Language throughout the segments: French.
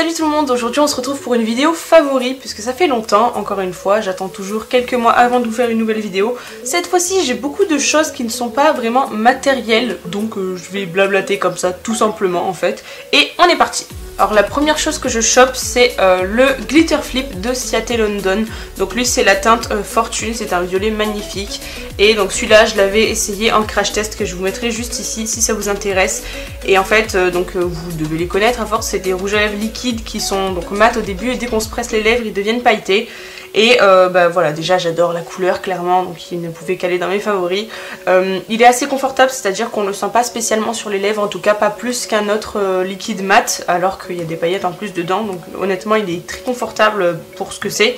Salut tout le monde, aujourd'hui on se retrouve pour une vidéo favori puisque ça fait longtemps, encore une fois, j'attends toujours quelques mois avant de vous faire une nouvelle vidéo. Cette fois-ci j'ai beaucoup de choses qui ne sont pas vraiment matérielles, donc je vais blablater comme ça tout simplement en fait. Et on est parti. Alors la première chose que je chope c'est le Glitter Flip de Ciaté London. Donc lui c'est la teinte Fortune, c'est un violet magnifique. Et donc celui-là je l'avais essayé en crash test que je vous mettrai juste ici si ça vous intéresse. Et en fait vous devez les connaître à force, c'est des rouges à lèvres liquides qui sont donc mat au début et dès qu'on se presse les lèvres ils deviennent pailletés. Et voilà, déjà j'adore la couleur clairement, donc il ne pouvait qu'aller dans mes favoris. Il est assez confortable, c'est-à-dire qu'on ne le sent pas spécialement sur les lèvres, en tout cas pas plus qu'un autre liquide mat, alors qu'il y a des paillettes en plus dedans, donc honnêtement il est très confortable pour ce que c'est.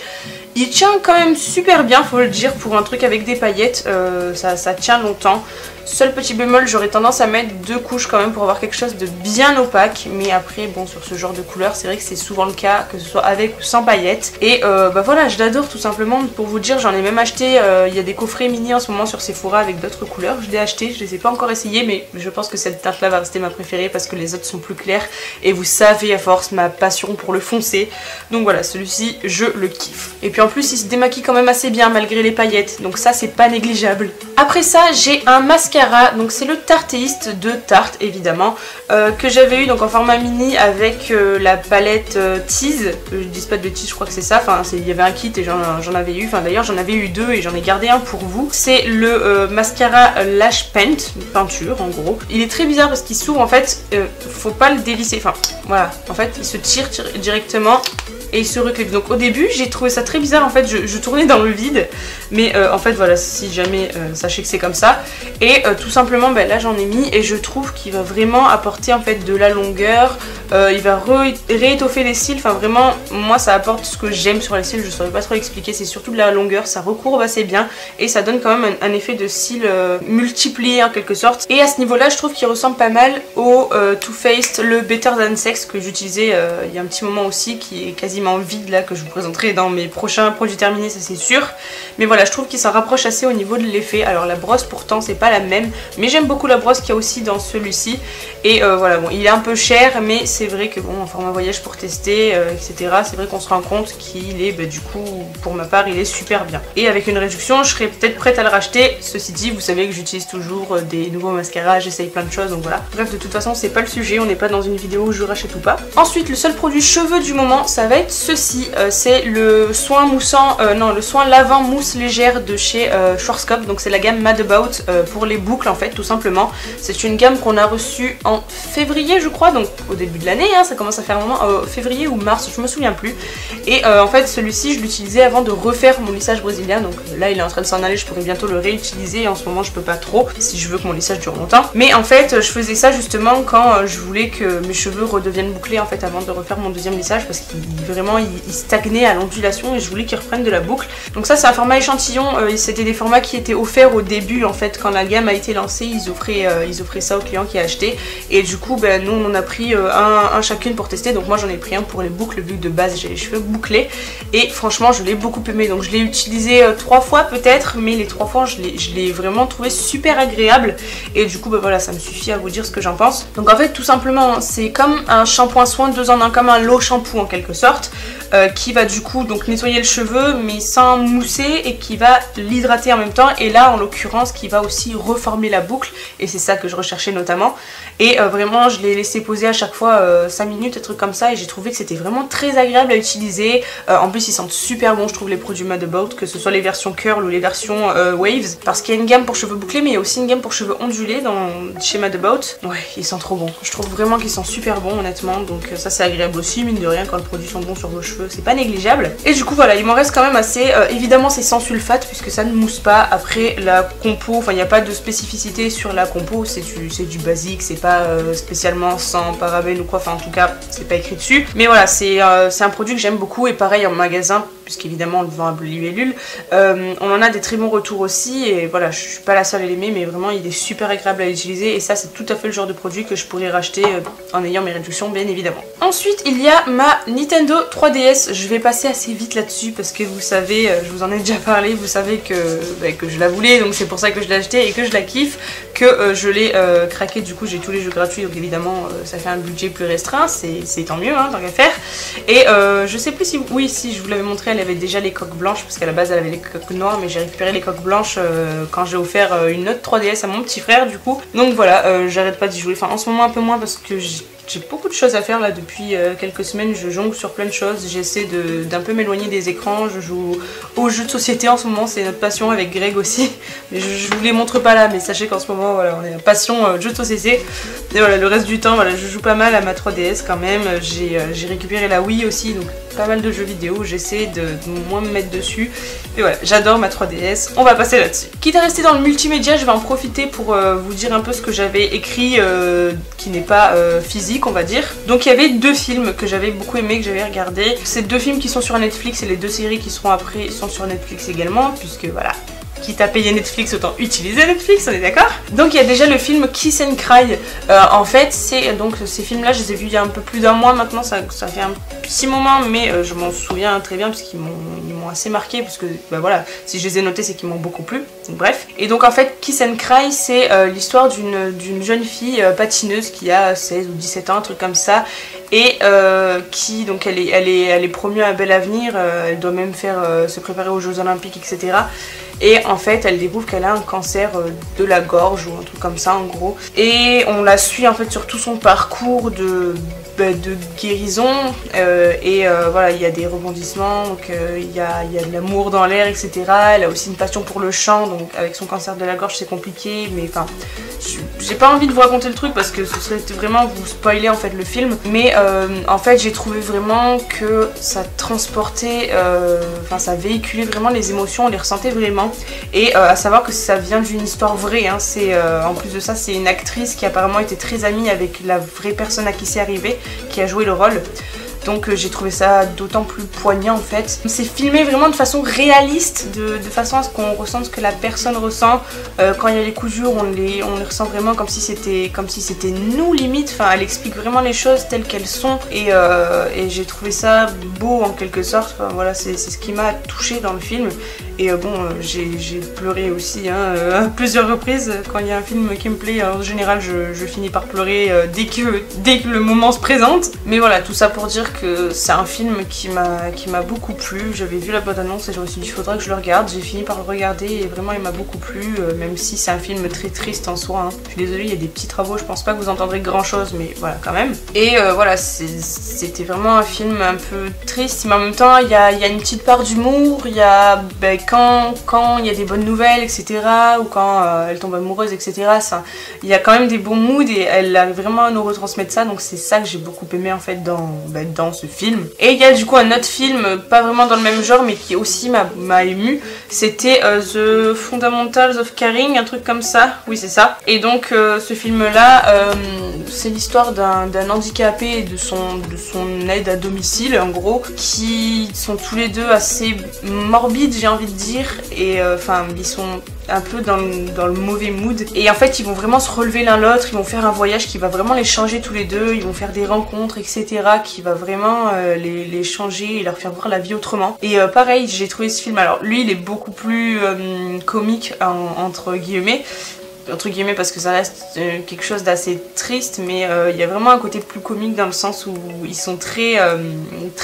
Il tient quand même super bien, faut le dire, pour un truc avec des paillettes, ça tient longtemps. Seul petit bémol, j'aurais tendance à mettre 2 couches quand même pour avoir quelque chose de bien opaque. Mais après, bon, sur ce genre de couleur, c'est vrai que c'est souvent le cas, que ce soit avec ou sans paillettes. Et voilà, je l'adore tout simplement. Pour vous dire, j'en ai même acheté, il y a des coffrets mini en ce moment sur Sephora avec d'autres couleurs. Je l'ai acheté, je les ai pas encore essayés, mais je pense que cette teinte-là va rester ma préférée parce que les autres sont plus clairs. Et vous savez à force ma passion pour le foncé. Donc voilà, celui-ci, je le kiffe. Et puis en plus, il se démaquille quand même assez bien malgré les paillettes. Donc ça, c'est pas négligeable. Après ça, j'ai un mascara, donc c'est le Tarteist de Tarte évidemment, que j'avais eu donc en format mini avec la palette Tease, je dis pas de bêtises, je crois que c'est ça, enfin il y avait un kit et j'en avais eu, enfin d'ailleurs j'en avais eu 2 et j'en ai gardé un pour vous. C'est le mascara Lash Paint, une peinture en gros. Il est très bizarre parce qu'il s'ouvre en fait, faut pas le délisser, enfin voilà, en fait il se tire directement et il se reclipe. Donc au début j'ai trouvé ça très bizarre en fait, je tournais dans le vide, mais en fait voilà, si jamais sachez que c'est comme ça. Et tout simplement là j'en ai mis et je trouve qu'il va vraiment apporter en fait de la longueur, il va réétoffer les cils, enfin vraiment moi ça apporte ce que j'aime sur les cils, je saurais pas trop expliquer, c'est surtout de la longueur, ça recourbe assez bien et ça donne quand même un effet de cils multiplié en quelque sorte. Et à ce niveau là je trouve qu'il ressemble pas mal au Too Faced, le Better Than Sex que j'utilisais il y a un petit moment aussi, qui est quasiment vide là, que je vous présenterai dans mes prochains produits terminés, ça c'est sûr. Mais voilà, je trouve qu'il s'en rapproche assez au niveau de l'effet. Alors la brosse pourtant c'est pas la même, mais j'aime beaucoup la brosse qu'il y a aussi dans celui-ci. Et voilà, bon il est un peu cher, mais c'est vrai que bon en format voyage pour tester, etc. c'est vrai qu'on se rend compte qu'il est du coup pour ma part il est super bien. Et avec une réduction je serais peut-être prête à le racheter. Ceci dit, vous savez que j'utilise toujours des nouveaux mascaras, j'essaye plein de choses, donc voilà. Bref, de toute façon c'est pas le sujet, on n'est pas dans une vidéo où je rachète ou pas. Ensuite le seul produit cheveux du moment ça va être ceci, c'est le soin moussant, non le soin lavant mousse légère de chez Schwarzkopf, donc c'est la gamme Mad About pour les boucles en fait tout simplement. C'est une gamme qu'on a reçue en février je crois, donc au début de l'année, hein, ça commence à faire un moment, février ou mars, je me souviens plus. Et en fait celui-ci je l'utilisais avant de refaire mon lissage brésilien, donc là il est en train de s'en aller, je pourrais bientôt le réutiliser, en ce moment je peux pas trop si je veux que mon lissage dure longtemps. Mais en fait je faisais ça justement quand je voulais que mes cheveux redeviennent bouclés en fait avant de refaire mon deuxième lissage, parce qu'il vraiment il stagnait à l'ondulation et je voulais qu'il reprenne de la boucle. Donc ça c'est un format échantillon, c'était des formats qui étaient offerts au début en fait, quand la gamme a été lancée ils offraient ça aux clients qui achetaient, et du coup nous on en a pris un chacune pour tester. Donc moi j'en ai pris un pour les boucles vu que de base j'ai les cheveux bouclés et franchement je l'ai beaucoup aimé, donc je l'ai utilisé 3 fois peut-être, mais les 3 fois je l'ai vraiment trouvé super agréable et du coup voilà, ça me suffit à vous dire ce que j'en pense. Donc en fait tout simplement c'est comme un shampoing soin 2 en 1, comme un low shampoo en quelque sorte, qui va du coup donc nettoyer le cheveu mais sans mousser et qui va l'hydrater en même temps, et là en l'occurrence qui va aussi reformer la boucle, et c'est ça que je recherchais notamment. Et vraiment je l'ai laissé poser à chaque fois 5 minutes, un truc comme ça, et j'ai trouvé que c'était vraiment très agréable à utiliser. En plus ils sentent super bon je trouve les produits Mad About, que ce soit les versions curl ou les versions waves, parce qu'il y a une gamme pour cheveux bouclés mais il y a aussi une gamme pour cheveux ondulés chez Mad About. Ouais, ils sentent trop bon, je trouve vraiment qu'ils sont super bons honnêtement, donc ça c'est agréable aussi, mine de rien quand le produit sent bon sur vos cheveux c'est pas négligeable. Et du coup voilà, il m'en reste quand même assez, évidemment c'est sans sulfate puisque ça ne mousse pas. Après la compo, enfin il n'y a pas de spécificité sur la compo, c'est du basique, c'est pas spécialement sans parabènes ou quoi, enfin en tout cas c'est pas écrit dessus. Mais voilà, c'est un produit que j'aime beaucoup, et pareil en magasin puisqu'évidemment on le vend à libellule. On en a des très bons retours aussi, et voilà, je suis pas la seule à l'aimer, mais vraiment il est super agréable à utiliser, et ça c'est tout à fait le genre de produit que je pourrais racheter en ayant mes réductions bien évidemment. Ensuite il y a ma Nintendo 3DS, je vais passer assez vite là-dessus parce que vous savez, je vous en ai déjà parlé, vous savez que je la voulais, donc c'est pour ça que je l'ai achetée et que je la kiffe, que je l'ai craqué. Du coup j'ai tous les jeux gratuits, donc évidemment ça fait un budget plus restreint, c'est tant mieux hein, tant qu'à faire. Et je sais plus si, oui, si je vous l'avais montré, elle avait déjà les coques blanches, parce qu'à la base elle avait les coques noires, mais j'ai récupéré les coques blanches quand j'ai offert une autre 3DS à mon petit frère du coup. Donc voilà, j'arrête pas d'y jouer, enfin en ce moment un peu moins parce que j'ai beaucoup de choses à faire là depuis quelques semaines, je jongle sur plein de choses, j'essaie d'un peu m'éloigner des écrans, je joue aux jeux de société en ce moment, c'est notre passion avec Greg aussi, mais je vous les montre pas là, mais sachez qu'en ce moment voilà, on est en passion jeux de société, et voilà, le reste du temps voilà, je joue pas mal à ma 3DS quand même, j'ai récupéré la Wii aussi, donc pas mal de jeux vidéo, j'essaie de moins me mettre dessus, et voilà, j'adore ma 3DS, on va passer là-dessus. Quitte à rester dans le multimédia, je vais en profiter pour vous dire un peu ce que j'avais écrit qui n'est pas physique on va dire. Donc il y avait deux films que j'avais beaucoup aimé, que j'avais regardé. C'est deux films qui sont sur Netflix et les deux séries qui seront après sont sur Netflix également, puisque voilà, quitte à payer Netflix, autant utiliser Netflix, on est d'accord? Donc il y a déjà le film Kiss and Cry. En fait, c'est donc ces films-là, je les ai vus il y a un peu plus d'un mois maintenant, ça fait un petit moment, mais je m'en souviens très bien parce qu'ils m'ont assez marqué, parce que bah voilà, si je les ai notés, c'est qu'ils m'ont beaucoup plu. Donc, bref. Et donc en fait, Kiss and Cry, c'est l'histoire d'une jeune fille patineuse qui a 16 ou 17 ans, un truc comme ça, et qui donc elle est promue à un bel avenir, elle doit même se préparer aux Jeux Olympiques, etc. Et en fait elle découvre qu'elle a un cancer de la gorge ou un truc comme ça en gros, et on la suit en fait sur tout son parcours de guérison, et voilà, il y a des rebondissements, donc il y a de l'amour dans l'air, etc. Elle a aussi une passion pour le chant, donc avec son cancer de la gorge c'est compliqué, mais enfin j'ai pas envie de vous raconter le truc parce que ce serait vraiment vous spoiler en fait le film, mais en fait j'ai trouvé vraiment que ça transportait, enfin ça véhiculait vraiment les émotions, on les ressentait vraiment, et à savoir que ça vient d'une histoire vraie, hein. En plus de ça c'est une actrice qui apparemment était très amie avec la vraie personne à qui c'est arrivé, qui a joué le rôle. Donc j'ai trouvé ça d'autant plus poignant en fait. C'est filmé vraiment de façon réaliste, de façon à ce qu'on ressente ce que la personne ressent. Quand il y a les coups durs, on les ressent vraiment comme si c'était nous limite. Enfin, elle explique vraiment les choses telles qu'elles sont, et j'ai trouvé ça beau en quelque sorte. Enfin voilà, c'est ce qui m'a touchée dans le film. Et bon, j'ai pleuré aussi hein, à plusieurs reprises quand il y a un film qui me plaît. En général, je finis par pleurer dès que le moment se présente. Mais voilà, tout ça pour dire que c'est un film qui m'a beaucoup plu. J'avais vu la bande-annonce et je me suis dit il faudra que je le regarde. J'ai fini par le regarder et vraiment il m'a beaucoup plu, même si c'est un film très triste en soi. Hein. Je suis désolée, il y a des petits travaux, je pense pas que vous entendrez grand chose, mais voilà quand même. Et voilà, c'était vraiment un film un peu triste, mais en même temps il y a une petite part d'humour. Il y a quand il y a des bonnes nouvelles, etc. ou quand elle tombe amoureuse, etc. Il y a quand même des bons moods et elle arrive vraiment à nous retransmettre ça, donc c'est ça que j'ai beaucoup aimé en fait dans ce film. Et il y a du coup un autre film, pas vraiment dans le même genre, mais qui aussi m'a ému, c'était The Fundamentals of Caring, un truc comme ça, oui c'est ça. Et donc ce film là, c'est l'histoire d'un handicapé et de son aide à domicile en gros, qui sont tous les deux assez morbides j'ai envie de dire, et enfin ils sont un peu dans le mauvais mood, et en fait ils vont vraiment se relever l'un l'autre, ils vont faire un voyage qui va vraiment les changer tous les deux, ils vont faire des rencontres etc, qui va vraiment les changer et leur faire voir la vie autrement. Et pareil, j'ai trouvé ce film, alors lui il est beaucoup plus comique entre guillemets parce que ça reste quelque chose d'assez triste, mais il y a vraiment un côté plus comique dans le sens où ils sont très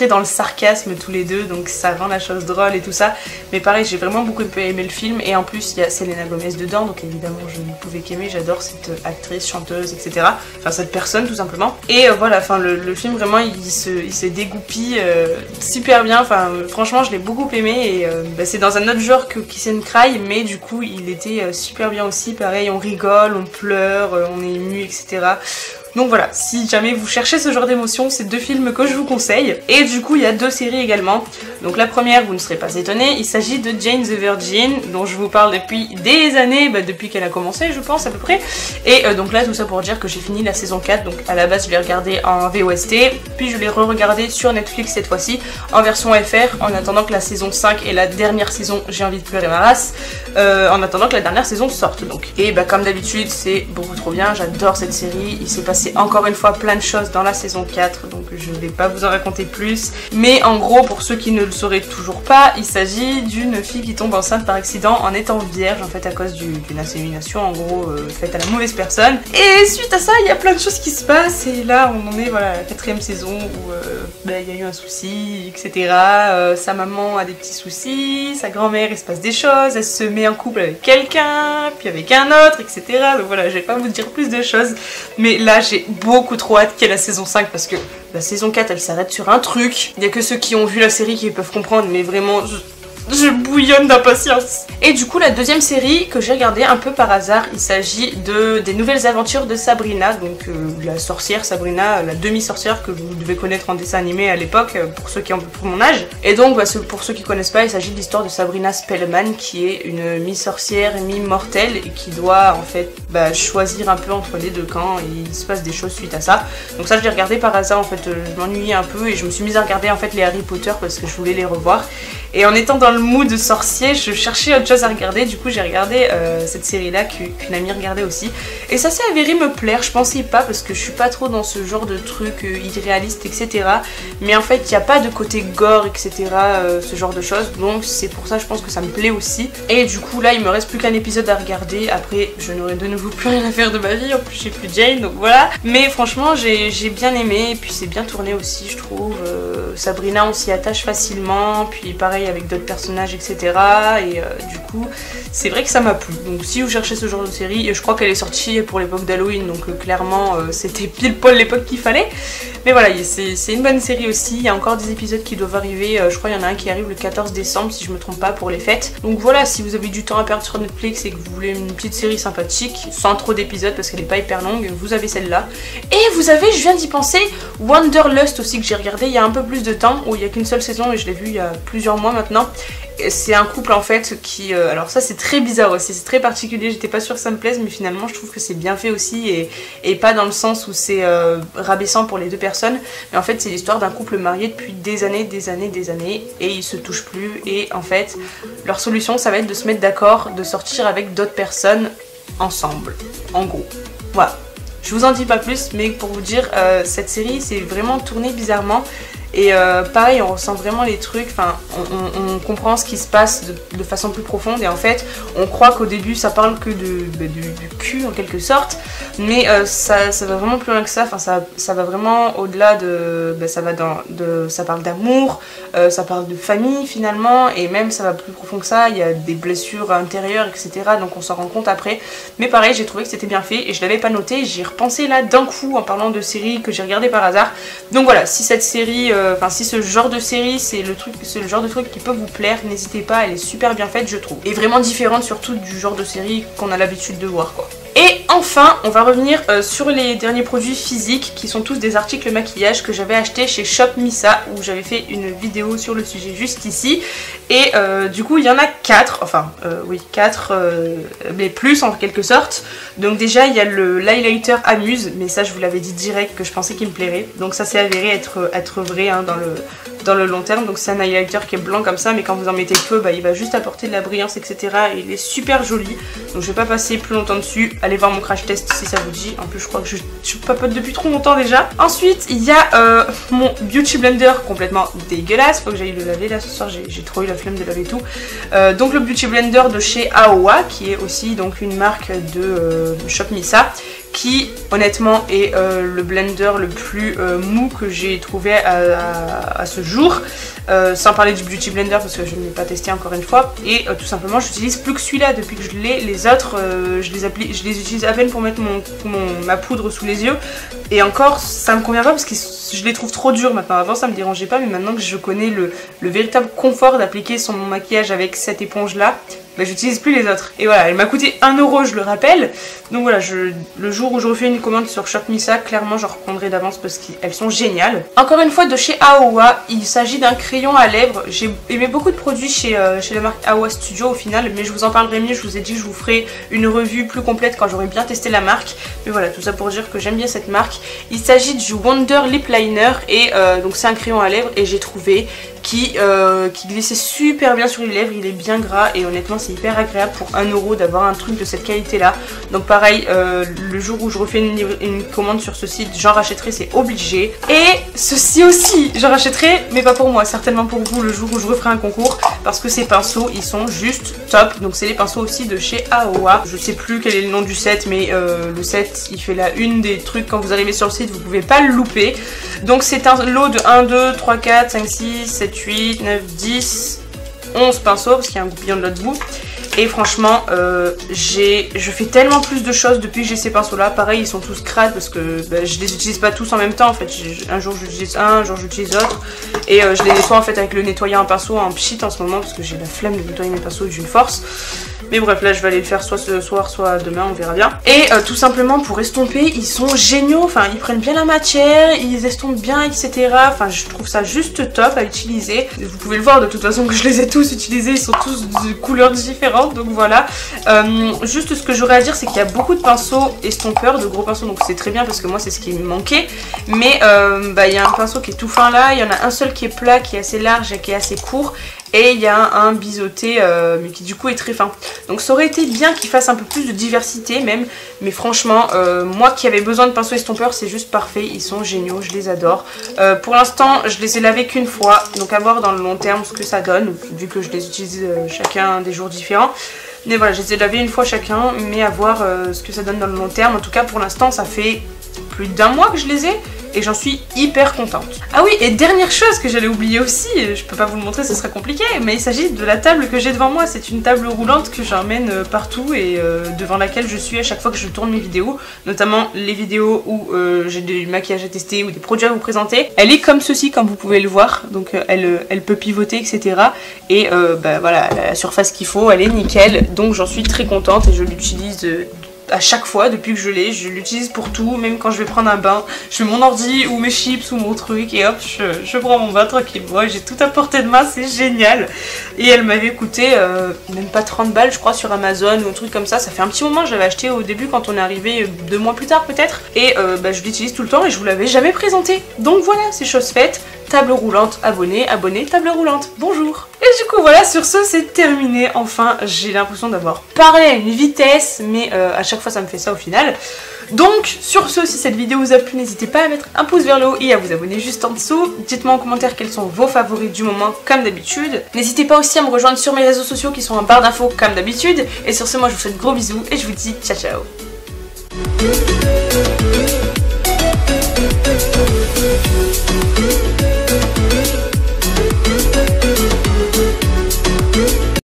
dans le sarcasme tous les deux, donc ça rend la chose drôle et tout ça. Mais pareil, j'ai vraiment beaucoup aimé le film, et en plus il y a Selena Gomez dedans, donc évidemment je ne pouvais qu'aimer, j'adore cette actrice, chanteuse, etc. Enfin cette personne tout simplement. Et voilà, enfin le film vraiment il se dégoupille super bien, enfin franchement je l'ai beaucoup aimé, et c'est dans un autre genre que Kiss and Cry, mais du coup il était super bien aussi, pareil on rigole, on pleure, on est ému, etc. Donc voilà, si jamais vous cherchez ce genre d'émotion, c'est 2 films que je vous conseille. Et du coup il y a 2 séries également. Donc la première, vous ne serez pas étonnés, il s'agit de Jane the Virgin, dont je vous parle depuis des années, depuis qu'elle a commencé je pense à peu près. Et donc là tout ça pour dire que j'ai fini la saison 4, donc à la base je l'ai regardé en VOST, puis je l'ai re-regardé sur Netflix cette fois-ci, en version FR, en attendant que la saison 5 et la dernière saison, j'ai envie de pleurer ma race, en attendant que la dernière saison sorte donc. Et comme d'habitude c'est beaucoup trop bien, j'adore cette série, il s'est passé encore une fois plein de choses dans la saison 4, donc je ne vais pas vous en raconter plus. Mais en gros, pour ceux qui ne le sauraient toujours pas, il s'agit d'une fille qui tombe enceinte par accident en étant vierge, en fait à cause d'une insémination en gros faite à la mauvaise personne. Et suite à ça, il y a plein de choses qui se passent et là on en est voilà à la 4ème saison où il y a eu un souci, etc. Sa maman a des petits soucis, sa grand-mère il se passe des choses, elle se met en couple avec quelqu'un, puis avec un autre, etc. Donc voilà, je vais pas vous dire plus de choses, mais là j'ai beaucoup trop hâte qu'il y ait la saison 5 parce que la saison 4 elle s'arrête sur un truc. Il y a que ceux qui ont vu la série qui peuvent comprendre, mais vraiment je bouillonne d'impatience. Et du coup la 2e série que j'ai regardée un peu par hasard, il s'agit des nouvelles aventures de Sabrina, donc la sorcière Sabrina, la demi-sorcière que vous devez connaître en dessin animé à l'époque, pour ceux qui ont pour mon âge. Et donc pour ceux qui connaissent pas, il s'agit de l'histoire de Sabrina Spellman, qui est une mi-sorcière, mi-mortelle, et qui doit en fait choisir un peu entre les 2 camps, et il se passe des choses suite à ça. Donc ça je l'ai regardé par hasard en fait, je m'ennuyais un peu et je me suis mise à regarder en fait les Harry Potter parce que je voulais les revoir. Et en étant dans le mood de sorcier, je cherchais autre chose à regarder, du coup j'ai regardé cette série là qu'une amie regardait aussi. Et ça s'est avéré me plaire, je pensais pas parce que je suis pas trop dans ce genre de truc irréaliste, etc. Mais en fait il n'y a pas de côté gore, etc. Ce genre de choses, donc c'est pour ça je pense que ça me plaît aussi. Et du coup là il me reste plus qu'un épisode à regarder, après je n'aurai de nouveau plus rien à faire de ma vie, en plus j'ai plus Jane, donc voilà. Mais franchement j'ai bien aimé, et puis c'est bien tourné aussi je trouve. Sabrina on s'y attache facilement, puis pareil avec d'autres personnages, etc. Et du coup c'est vrai que ça m'a plu. Donc si vous cherchez ce genre de série, je crois qu'elle est sortie pour l'époque d'Halloween, donc clairement c'était pile poil l'époque qu'il fallait. Mais voilà, c'est une bonne série aussi, il y a encore des épisodes qui doivent arriver, je crois qu'il y en a un qui arrive le 14 décembre si je me trompe pas pour les fêtes. Donc voilà, si vous avez du temps à perdre sur Netflix et que vous voulez une petite série sympathique, sans trop d'épisodes parce qu'elle n'est pas hyper longue, vous avez celle-là. Et vous avez, je viens d'y penser, Wanderlust aussi que j'ai regardé il y a un peu plus de temps, où il n'y a qu'une seule saison et je l'ai vu il y a plusieurs mois maintenant. C'est un couple en fait qui... alors ça c'est très bizarre aussi, c'est très particulier, j'étais pas sûre que ça me plaise, mais finalement je trouve que c'est bien fait aussi, et pas dans le sens où c'est rabaissant pour les 2 personnes, mais en fait c'est l'histoire d'un couple marié depuis des années, et ils se touchent plus, et en fait leur solution ça va être de se mettre d'accord, de sortir avec d'autres personnes ensemble, en gros. Voilà, je vous en dis pas plus, mais pour vous dire, cette série c'est vraiment tourné bizarrement. Et pareil, on ressent vraiment les trucs, enfin, on comprend ce qui se passe de façon plus profonde, et en fait, on croit qu'au début ça parle que du cul en quelque sorte, mais ça va vraiment plus loin que ça, enfin, ça va vraiment au-delà de... ça parle d'amour, ça parle de famille finalement, et même ça va plus profond que ça, il y a des blessures intérieures, etc. Donc on s'en rend compte après, mais pareil, j'ai trouvé que c'était bien fait, et je l'avais pas noté, j'y ai repensé là d'un coup en parlant de séries que j'ai regardées par hasard. Donc voilà, si cette série... Enfin si ce genre de série c'est le genre de truc qui peut vous plaire, n'hésitez pas, elle est super bien faite je trouve. Et vraiment différente surtout du genre de série qu'on a l'habitude de voir quoi. Et enfin, on va revenir sur les derniers produits physiques qui sont tous des articles maquillage que j'avais acheté chez Shop Missa, où j'avais fait une vidéo sur le sujet juste ici. Et du coup il y en a 4, enfin oui 4, mais plus en quelque sorte. Donc déjà il y a l'highlighter Amuse, mais ça je vous l'avais dit direct que je pensais qu'il me plairait. Donc ça s'est avéré être vrai hein, dans le long terme. Donc c'est un highlighter qui est blanc comme ça, mais quand vous en mettez peu, il va juste apporter de la brillance, etc. Et il est super joli. Donc je vais pas passer plus longtemps dessus. Allez voir mon crash test si ça vous dit. En plus je crois que je papote depuis trop longtemps déjà. Ensuite il y a mon Beauty Blender complètement dégueulasse. Faut que j'aille le laver là ce soir, j'ai trop eu la flemme de laver tout. Donc le Beauty Blender de chez Aowa, qui est aussi donc une marque de Shop Missa, qui honnêtement est le blender le plus mou que j'ai trouvé à ce jour, sans parler du Beauty Blender parce que je ne l'ai pas testé encore une fois, et tout simplement j'utilise plus que celui-là depuis que je l'ai. Les autres je les utilise à peine pour mettre ma poudre sous les yeux, et encore ça me convient pas parce que je les trouve trop durs maintenant. Avant ça me dérangeait pas, mais maintenant que je connais le véritable confort d'appliquer son maquillage avec cette éponge là, bah, j'utilise plus les autres. Et voilà, elle m'a coûté 1 €, je le rappelle. Donc voilà, le jour où je refais une commande sur Shopmissa, clairement j'en reprendrai d'avance parce qu'elles sont géniales. Encore une fois de chez Aowa, il s'agit d'un crayon à lèvres. J'ai aimé beaucoup de produits chez la marque Aowa Studio au final, mais je vous en parlerai mieux, je vous ai dit que je vous ferai une revue plus complète quand j'aurai bien testé la marque. Mais voilà, tout ça pour dire que j'aime bien cette marque. Il s'agit du Wonder Lip Liner et donc c'est un crayon à lèvres et j'ai trouvé qui glissait super bien sur les lèvres, il est bien gras et honnêtement c'est hyper agréable pour 1 € d'avoir un truc de cette qualité là. Donc pareil, le jour où je refais une commande sur ce site, j'en rachèterai, c'est obligé. Et ceci aussi, j'en rachèterai, mais pas pour moi, certainement pour vous le jour où je referai un concours, parce que ces pinceaux ils sont juste top. Donc c'est les pinceaux aussi de chez Aowa. Je sais plus quel est le nom du set, mais le set il fait la une des trucs quand vous arrivez sur le site, vous pouvez pas le louper. Donc c'est un lot de 1, 2, 3, 4, 5, 6, 7, 8, 9, 10, 11 pinceaux parce qu'il y a un goupillon de l'autre bout. Et franchement, je fais tellement plus de choses depuis que j'ai ces pinceaux là. Pareil, ils sont tous crades parce que bah, je les utilise pas tous en même temps en fait. Un jour j'utilise un jour j'utilise l'autre. Et je les nettoie en fait avec le nettoyant à pinceau en pchit en ce moment parce que j'ai la flemme de nettoyer mes pinceaux d'une force. Mais bref, là je vais aller le faire soit ce soir, soit demain, on verra bien. Et tout simplement pour estomper, ils sont géniaux. Enfin, ils prennent bien la matière, ils estompent bien, etc. Enfin, je trouve ça juste top à utiliser. Vous pouvez le voir de toute façon que je les ai tous utilisés. Ils sont tous de couleurs différentes, donc voilà. Juste ce que j'aurais à dire, c'est qu'il y a beaucoup de pinceaux estompeurs, de gros pinceaux, donc c'est très bien parce que moi c'est ce qui me manquait. Mais il y a un pinceau qui est tout fin là, il y en a un seul qui est plat, qui est assez large et qui est assez court. Et il y a un biseauté mais qui du coup est très fin. Donc ça aurait été bien qu'il fasse un peu plus de diversité même. Mais franchement, moi qui avais besoin de pinceaux estompeurs, c'est juste parfait. Ils sont géniaux, je les adore. Pour l'instant, je les ai lavés qu'une fois. Donc à voir dans le long terme ce que ça donne. Vu que je les utilise chacun des jours différents. Mais voilà, je les ai lavés une fois chacun. Mais à voir ce que ça donne dans le long terme. En tout cas pour l'instant, ça fait plus d'1 mois que je les ai. Et j'en suis hyper contente. Ah oui, et dernière chose que j'allais oublier aussi, je peux pas vous le montrer, ce serait compliqué, mais il s'agit de la table que j'ai devant moi. C'est une table roulante que j'emmène partout et devant laquelle je suis à chaque fois que je tourne mes vidéos, notamment les vidéos où j'ai du maquillage à tester ou des produits à vous présenter. Elle est comme ceci, comme vous pouvez le voir, donc elle peut pivoter, etc. Et voilà, la surface qu'il faut, elle est nickel, donc j'en suis très contente et je l'utilise à chaque fois depuis que je l'ai, je l'utilise pour tout, même quand je vais prendre un bain, je mets mon ordi ou mes chips ou mon truc et hop, je prends mon bain tranquillement et j'ai tout à portée de main, c'est génial. Et elle m'avait coûté même pas 30 balles je crois sur Amazon ou un truc comme ça fait un petit moment, je l'avais acheté au début quand on est arrivé 2 mois plus tard peut-être, et je l'utilise tout le temps et je vous l'avais jamais présenté. Donc voilà, c'est chose faite. Table roulante, abonné, table roulante, bonjour. Et du coup voilà, sur ce c'est terminé, enfin j'ai l'impression d'avoir parlé à une vitesse, mais à chaque fois ça me fait ça au final. Donc sur ce, si cette vidéo vous a plu, n'hésitez pas à mettre un pouce vers le haut et à vous abonner juste en dessous. Dites-moi en commentaire quels sont vos favoris du moment comme d'habitude. N'hésitez pas aussi à me rejoindre sur mes réseaux sociaux qui sont en barre d'infos comme d'habitude. Et sur ce, moi je vous fais de gros bisous et je vous dis ciao ciao.